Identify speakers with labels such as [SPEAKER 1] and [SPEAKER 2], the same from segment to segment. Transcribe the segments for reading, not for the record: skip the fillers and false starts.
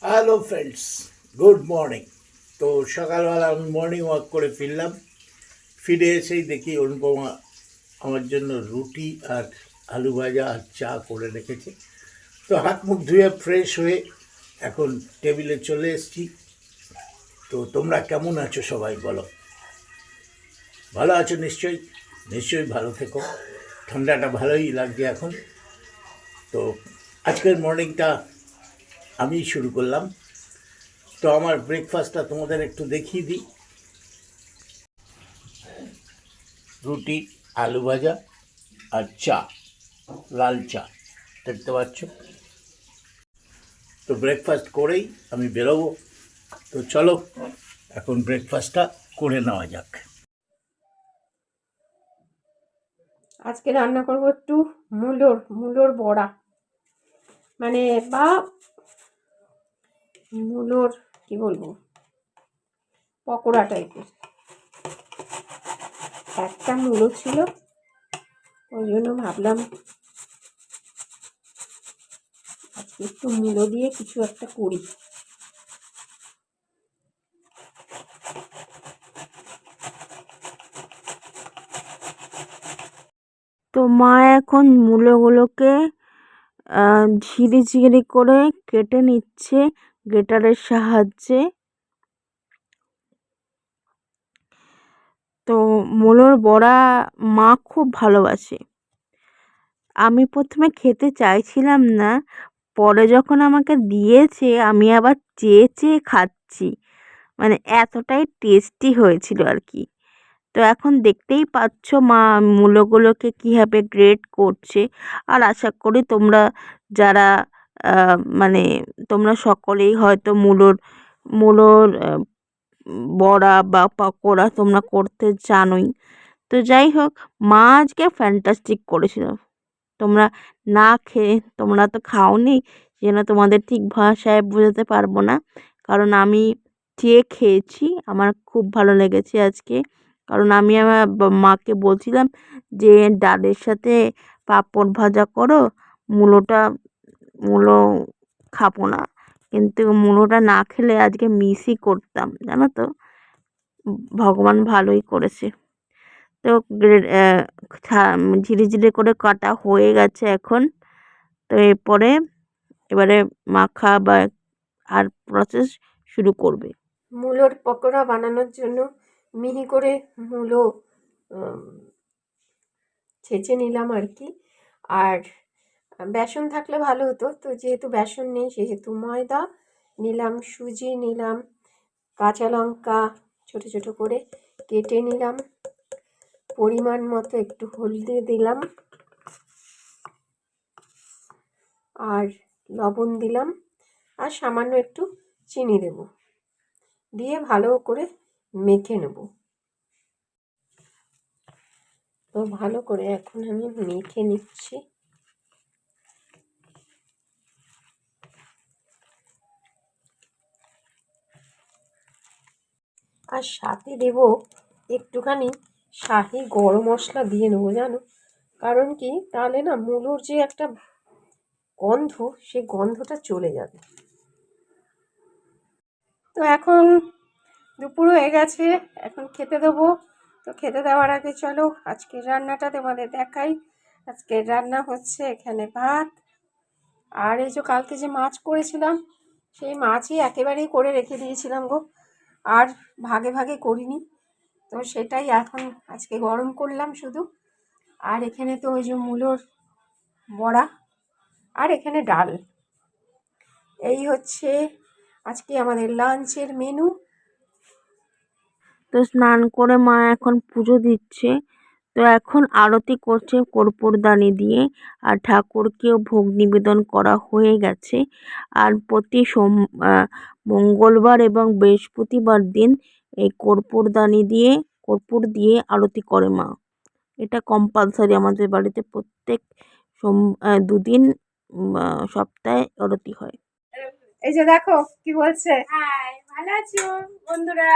[SPEAKER 1] Hello friends, good morning. তো সকালবেলা আমি মর্নিং ওয়াক করে ফিরলাম। ফিরে এসেই দেখি অনুপমা আমার জন্য রুটি আর আলু ভাজা আর চা করে রেখেছে। তো হাত মুখ ধুয়ে ফ্রেশ হয়ে এখন টেবিলে চলে এসেছি। তো তোমরা কেমন আছো সবাই বলো? ভালো আছো নিশ্চয়ই? নিশ্চয়ই ভালো থেকো। ঠান্ডাটা ভালোই লাগছে এখন। তো আজকের মর্নিংটা আমিই শুরু করলাম। তো আমার ব্রেকফাস্টটা তোমাদের একটু দেখিয়ে দিই। রুটি, আলু ভাজা আর চা, লাল চা, দেখতে পাচ্ছ। তো ব্রেকফাস্ট করেই আমি বেরোবো। তো চলো এখন ব্রেকফাস্টটা করে নেওয়া যাক।
[SPEAKER 2] আজকে রান্না করব একটু মূলোর বড়া, মানে বা মূলোর কি বলবো, পকোড়া টাইপের। একটা মূলো ছিল, ওই জন্য ভাবলাম আজকে একটু মূলো দিয়ে কিছু একটা করি।
[SPEAKER 3] তো মা এখন মূলোগুলোকে ঝিরি ঝিরি করে কেটে নিচ্ছে গ্রেটারের সাহায্যে। তো মূলোর বড়া মা খুব ভালোবাসে। আমি প্রথমে খেতে চাইছিলাম না, পরে যখন আমাকে দিয়েছে আমি আবার চেয়ে চেয়ে খাচ্ছি, মানে এতটাই টেস্টি হয়েছিল আর কি। তো এখন দেখতেই পাচ্ছ মা মূলোগুলোকে কীভাবে গ্রেট করছে। আর আশা করি তোমরা যারা মানে তোমরা সকলেই হয়তো মূলোর বড়া বা পকোড়া তোমরা করতে জানোই। তো যাই হোক, মা আজকে ফ্যান্টাস্টিক করেছিল। তোমরা না খেয়ে, তোমরা তো খাওনি, যেন তোমাদের ঠিক ভাষায় বোঝাতে পারবো না। কারণ আমি চেয়ে খেয়েছি, আমার খুব ভালো লেগেছে আজকে। কারণ আমি আমার মাকে বলছিলাম যে ডালের সাথে পাঁপড় ভাজা করো, মূলোটা মূলো খাবো না। কিন্তু মূলোটা না খেলে আজকে মিসই করতাম, জানো তো। ভগবান ভালোই করেছে। তো ঝিরি ঝিরি করে কাটা হয়ে গেছে এখন। তো এবারে মাখা বা আর প্রসেস শুরু করবে।
[SPEAKER 2] মূলোর পকোড়া বানানোর জন্য মিহি করে মূলো ছেঁচে নিলাম আর কি। আর বেসন থাকলে ভালো হতো, তো যেহেতু বেসন নেই সেহেতু ময়দা নিলাম, সুজি নিলাম, কাঁচা লঙ্কা ছোট ছোট করে কেটে নিলাম, পরিমাণ মতো একটু হলদি দিলাম, আর লবণ দিলাম, আর সামান্য একটু চিনি দেব, দিয়ে ভালো করে মেখে নেব। তো ভালো করে এখন আমি মেখে নিচ্ছি। আর সাথে দেব একটুখানি শাহি গরম মশলা দিয়ে নেবো, জানো। কারণ কি, তাহলে না মূলোর যে একটা গন্ধ, সেই গন্ধটা চলে যাবে। তো এখন দুপুর হয়ে গেছে, এখন খেতে দেবো। তো খেতে দেওয়ার আগে চলো আজকের রান্নাটা তোমাদের দেখাই। আজকের রান্না হচ্ছে এখানে ভাত, আর এই যে কালকে যে মাছ করেছিলাম সেই মাছই একেবারেই করে রেখে দিয়েছিলাম গো, আর ভাগে ভাগে করিনি। তো সেটাই এখন আজকে গরম করলাম শুধু। আর এখানে তো ওই যে মূলোর বড়া, আর এখানে ডাল। এই হচ্ছে আজকে আমাদের লাঞ্চের মেনু।
[SPEAKER 3] তো স্নান করে মা এখন পুজো দিচ্ছে। তো এখন আরতি করছে কর্পূরদানি দিয়ে, আর ঠাকুরকেও ভোগ নিবেদন করা হয়ে গেছে। আর প্রতি মঙ্গলবার এবং বৃহস্পতিবার দিন এই কর্পূর দিয়ে আরতি করে মা। এটা কম্পালসারি আমাদের বাড়িতে, প্রত্যেক দুদিন সপ্তাহে আরতি হয়।
[SPEAKER 2] এই যে দেখো কি বলছে, ভালো আছো বন্ধুরা,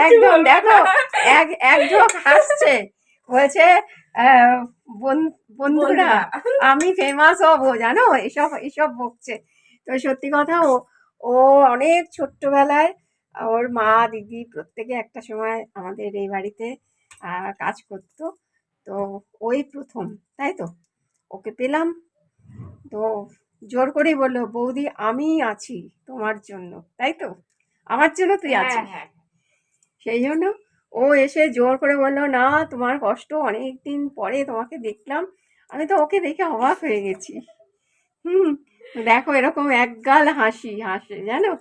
[SPEAKER 2] একদম দেখো এক ঝোঁক হাসছে, বলছে বন্ধুরা আমি ফেমাস হব, জানো, এসব এসব বকছে। তো সত্যি কথা, ও অনেক ছোট্টবেলায় ওর মা দিদি প্রত্যেকে একটা সময় আমাদের এই বাড়িতে কাজ করতো। তো ওই প্রথম, তাই তো ওকে পেলাম। তো জোর করেই বললো, বৌদি আমি আছি তোমার জন্য, তাই তো আমার জন্য তুই আছিস। সেই জন্য ও এসে জোর করে বললো, না তোমার কষ্ট, অনেক দিন পরে তোমাকে দেখলাম। আমি তো ওকে দেখে অবাক হয়ে গেছি। হুম, তো দেখো এরকম একগাল হাসি হাসে জানো।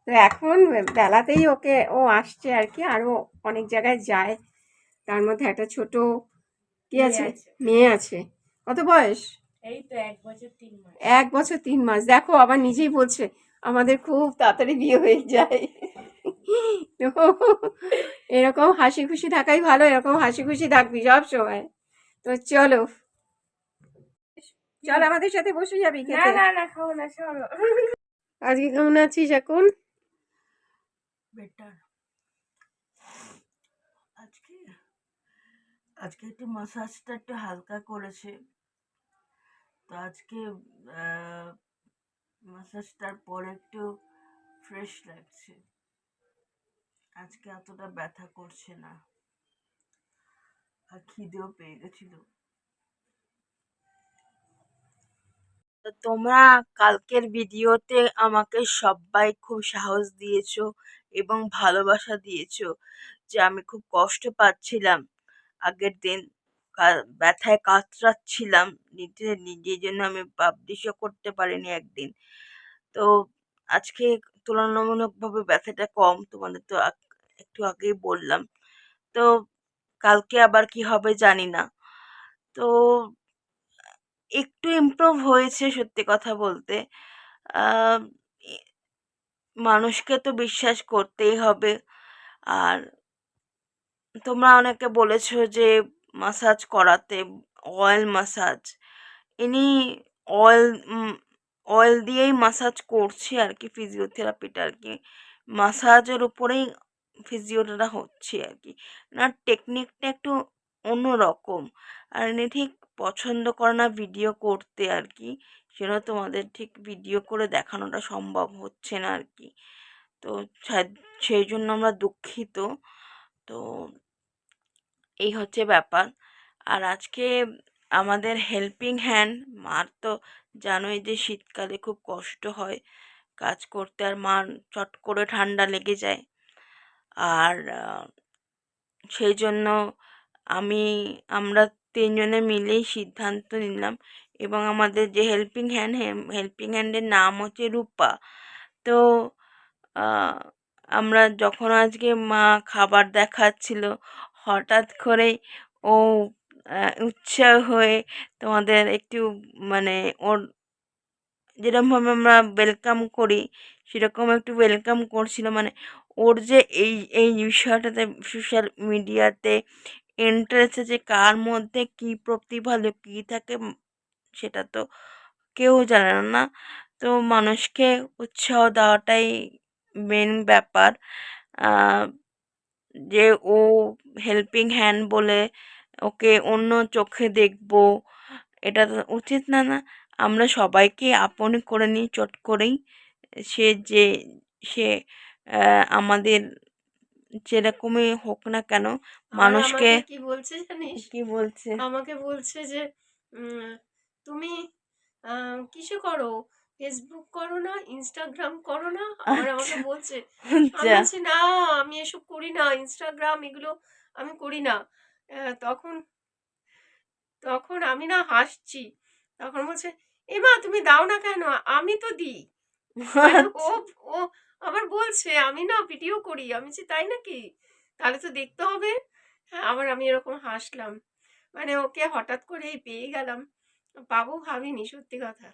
[SPEAKER 2] তো এখন বেলাতেই ওকে ও আসছে আর কি, আরও অনেক জায়গায় যায়। তার মধ্যে একটা ছোট কি আছে, মেয়ে আছে। কত বয়স?
[SPEAKER 3] এই তো 1 বছর 3 মাস।
[SPEAKER 2] 1 বছর 3 মাস। দেখো আবার নিজেই বলছে আমাদের খুব তাড়াতাড়ি বিয়ে হয়ে যায়। তো এরকম হাসি খুশি থাকাই ভালো, এরকম হাসি খুশি থাকবি সব সময়। তো চলো চল আমাদের সাথে বসে যাবি
[SPEAKER 3] না
[SPEAKER 2] খেতে।
[SPEAKER 3] না না, খাবো না, চলো।
[SPEAKER 2] আজকে কেমন আছিস এখন?
[SPEAKER 3] বেটার। আজকে আজকে একটু মাসাজটা একটু হালকা করেছে, তো আজকে মাসাজটার পরে একটু ফ্রেশ লাগছে, আজকে এতটা ব্যথা করছে না, আর খিদেও পেয়ে গেছিল। তো তোমরা কালকের ভিডিওতে আমাকে সবাই খুব সাহস দিয়েছো এবং ভালোবাসা দিয়েছো যে আমি খুব কষ্ট পাচ্ছিলাম আগের দিন, ব্যথায় কাতরাচ্ছিলাম, নিজের জন্য আমি পাবলিশও করতে পারিনি একদিন। তো আজকে তুলনামূলকভাবে ব্যথাটা কম, তোমাদের তো একটু আগেই বললাম। তো কালকে আবার কি হবে জানি না। তো একটু ইমপ্রুভ হয়েছে সত্যি কথা বলতে। আহ, এ- মানুষকে তো বিশ্বাস করতেই হবে। আর তোমরা অনেকে বলেছো যে মাসাজ করাতে, অয়েল মাসাজ, ইনি অয়েল অয়েল দিয়েই মাসাজ করছি আর কি, ফিজিওথেরাপিটা আর কি মাসাজের উপরেই ফিজিওটা হচ্ছে আর কি। না, টেকনিকটা একটু অন্যরকম। আর ইনি ঠিক পছন্দ করে না ভিডিও করতে আর কি, সেটা তোমাদের ঠিক ভিডিও করে দেখানোটা সম্ভব হচ্ছে না আর কি। তো সেই জন্য আমরা দুঃখিত। তো এই হচ্ছে ব্যাপার। আর আজকে আমাদের হেল্পিং হ্যান্ড মার তো জানোই যে শীতকালে খুব কষ্ট হয় কাজ করতে, আর মার চট করে ঠান্ডা লেগে যায়। আর সেই জন্য আমি আমরা তিনজনে মিলেই সিদ্ধান্ত নিলাম, এবং আমাদের যে হেল্পিং হ্যান্ডের নাম হচ্ছে রূপা। তো আহ, আমরা যখন আজকে মা খাবার দেখাচ্ছিল, হঠাৎ করেই ও উৎসাহ হয়ে তোমাদের একটু মানে ওর যেরকমভাবে আমরা ওয়েলকাম করি সেরকম একটু ওয়েলকাম করছিল, মানে ওর যে এই এই বিষয়টাতে সোশ্যাল মিডিয়াতে ইন্টারেস্ট আছে, কার মধ্যে কী প্রতিভা লুকিয়ে থাকে সেটা তো কেউ জানে না। তো মানুষকে উৎসাহ দেওয়াটাই মেন ব্যাপার। আহ, যে ও হেল্পিং হ্যান্ড বলে ওকে অন্য চোখে দেখবো, এটা তো উচিত না। না, আমরা সবাইকে আপন করে নিই চট করেই। সে যে সে আমাদের যেরকমই হোক না কেন,
[SPEAKER 2] আর
[SPEAKER 3] মানুষকে
[SPEAKER 2] আমাকে কি বলছে জানিস?
[SPEAKER 3] কি বলছে?
[SPEAKER 2] আমাকে বলছে যে উম, তুমি কিসে করো, ফেসবুক করো না, ইনস্টাগ্রাম করো না? আবার আমাকে
[SPEAKER 3] আচ্ছা
[SPEAKER 2] বলছে। আমি
[SPEAKER 3] আচ্ছা।
[SPEAKER 2] বলছি না, আমি এসব করি না, ইনস্টাগ্রাম এগুলো আমি করি না। তখন তখন আমি না হাসছি। তখন বলছে, এমা তুমি দাও না কেন, আমি তো দিই। মানে ও
[SPEAKER 3] আচ্ছা।
[SPEAKER 2] ও আবার বলছে আমি না ভিডিও করি। আমি বলছি তাই নাকি, তাহলে তো দেখতে হবে। হ্যাঁ, আবার আমি এরকম হাসলাম। মানে ওকে হঠাৎ করেই পেয়ে গেলাম, পাবো ভাবিনি সত্যি কথা।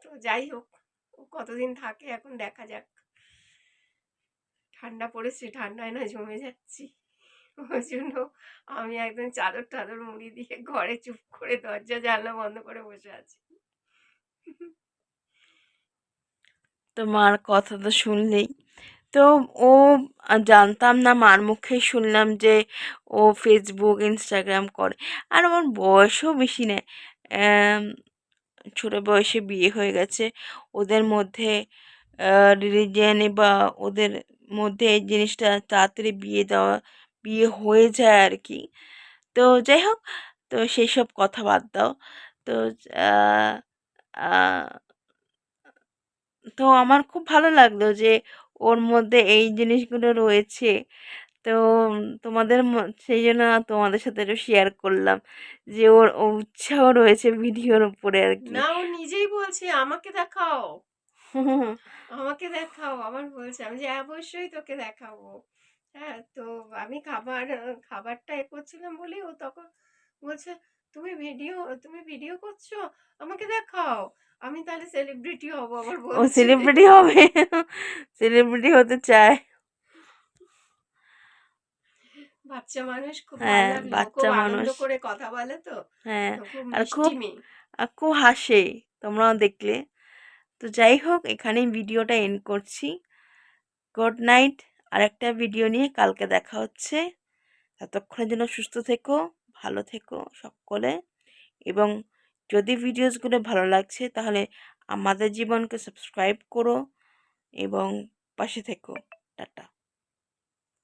[SPEAKER 2] তো যাই হোক, ও কতদিন থাকে এখন দেখা যাক। ঠান্ডা পড়েছে, ঠান্ডায় না জমে যাচ্ছি। ওই জন্য আমি একদম চাদর টাদর মুড়ি দিয়ে ঘরে চুপ করে দরজা জানলা বন্ধ করে বসে আছি।
[SPEAKER 3] তোমার কথা তো শুনলেই তো, ও জানতাম না, মার মুখেই শুনলাম যে ও ফেসবুক ইনস্টাগ্রাম করে। আর আমার বয়সও বেশি নেই, ছোট বয়সে বিয়ে হয়ে গেছে ওদের মধ্যে। রিলিজিয়ানে বা ওদের মধ্যে এই জিনিসটা তাড়াতাড়ি বিয়ে হয়ে যায় আর কি। তো যাই হোক, তো সেই সব কথা বাদ দাও। তো আহ, আহ, তো আমার খুব ভালো লাগলো যে ওর মধ্যে এই জিনিসগুলো রয়েছে। তো সেই জন্য তোমাদের সাথে একটু শেয়ার করলাম যে ওর উৎসাহ রয়েছে ভিডিওর উপরে আর কি।
[SPEAKER 2] না, ও নিজেই বলছে আমাকে দেখাও, আমাকে দেখাও, আমার বলছে। আমি যে অবশ্যই তোকে দেখাবো। হ্যাঁ, তো আমি খাবারটা করছিলাম বলে ও তখন বলছে, তুমি ভিডিও করছো, আমাকে দেখাও, আমি তাহলে সেলিব্রিটি হব আবার
[SPEAKER 3] ও
[SPEAKER 2] বলছে।
[SPEAKER 3] সেলিব্রিটি হবে, সেলিব্রিটি হতে চায়।
[SPEAKER 2] বাচ্চা মানুষ, খুব ভালো
[SPEAKER 3] হ্যাঁ,
[SPEAKER 2] লাগলো, খুব
[SPEAKER 3] বাচ্চা
[SPEAKER 2] আনন্দ
[SPEAKER 3] মানুষ।
[SPEAKER 2] করে কথা বলে তো,
[SPEAKER 3] হ্যাঁ,
[SPEAKER 2] তো খুব
[SPEAKER 3] আর
[SPEAKER 2] মিষ্টি মেয়ে।
[SPEAKER 3] খুব হাসে, তোমরাও দেখলে। তো যাই হোক, এখানেই ভিডিওটা এন্ড করছি। Good night. আর একটা ভিডিও নিয়ে কালকে দেখা হচ্ছে। ততক্ষণের জন্য সুস্থ থেকো, ভালো থেকো সকলে। এবং যদি ভিডিওসগুলো ভালো লাগছে তাহলে আমাদের জীবনকে সাবস্ক্রাইব করো এবং পাশে থেকো। টাটা।